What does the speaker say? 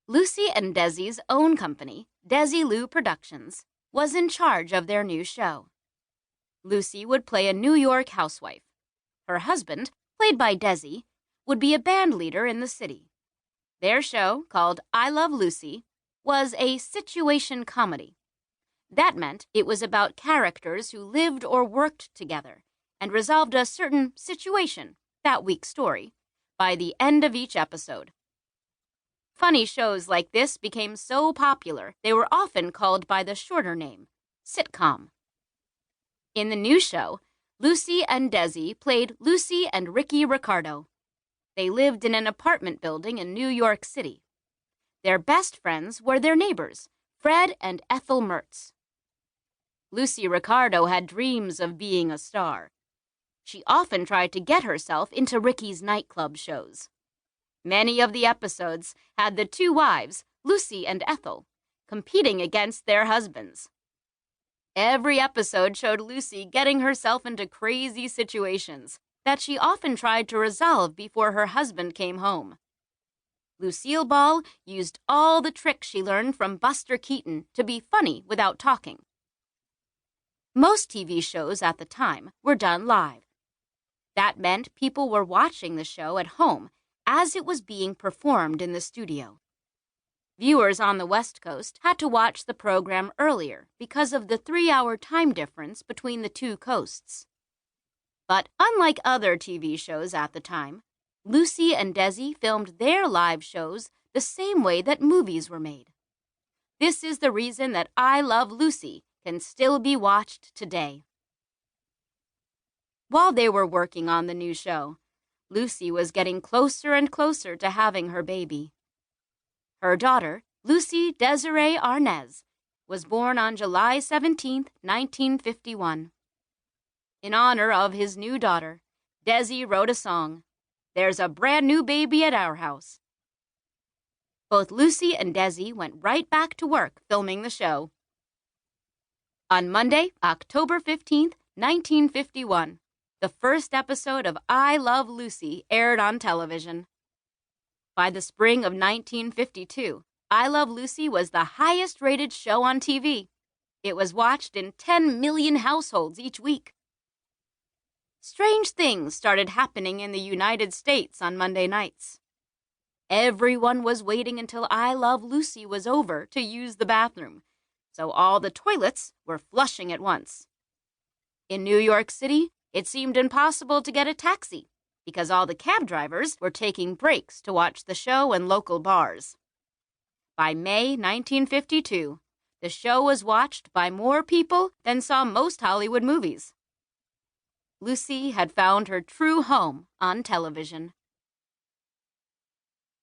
Lucy and Desi's own company, Desilu Productions, was in charge of their new show. Lucy would play a New York housewife. Her husband, played by Desi, would be a band leader in the city. Their show, called I Love Lucy, was a situation comedy. That meant it was about characters who lived or worked together and resolved a certain situation, that week's story, by the end of each episode. Funny shows like this became so popular they were often called by the shorter name, sitcom. In the new show, Lucy and Desi played Lucy and Ricky Ricardo. They lived in an apartment building in New York City. Their best friends were their neighbors, Fred and Ethel Mertz. Lucy Ricardo had dreams of being a star. She often tried to get herself into Ricky's nightclub shows. Many of the episodes had the two wives, Lucy and Ethel, competing against their husbands. Every episode showed Lucy getting herself into crazy situations that she often tried to resolve before her husband came home. Lucille Ball used all the tricks she learned from Buster Keaton to be funny without talking. Most TV shows at the time were done live. That meant people were watching the show at home as it was being performed in the studio. Viewers on the West Coast had to watch the program earlier because of the 3-hour time difference between the two coasts. But unlike other TV shows at the time, Lucy and Desi filmed their live shows the same way that movies were made. This is the reason that I Love Lucy can still be watched today. While they were working on the new show, Lucy was getting closer and closer to having her baby. Her daughter, Lucy Desiree Arnaz, was born on July 17, 1951. In honor of his new daughter, Desi wrote a song, "There's a Brand New Baby at Our House." Both Lucy and Desi went right back to work filming the show. On Monday, October 15, 1951, the first episode of I Love Lucy aired on television. By the spring of 1952, I Love Lucy was the highest-rated show on TV. It was watched in 10 million households each week. Strange things started happening in the United States on Monday nights. Everyone was waiting until I Love Lucy was over to use the bathroom, so all the toilets were flushing at once. In New York City, it seemed impossible to get a taxi because all the cab drivers were taking breaks to watch the show in local bars. By May 1952, the show was watched by more people than saw most Hollywood movies. Lucy had found her true home on television.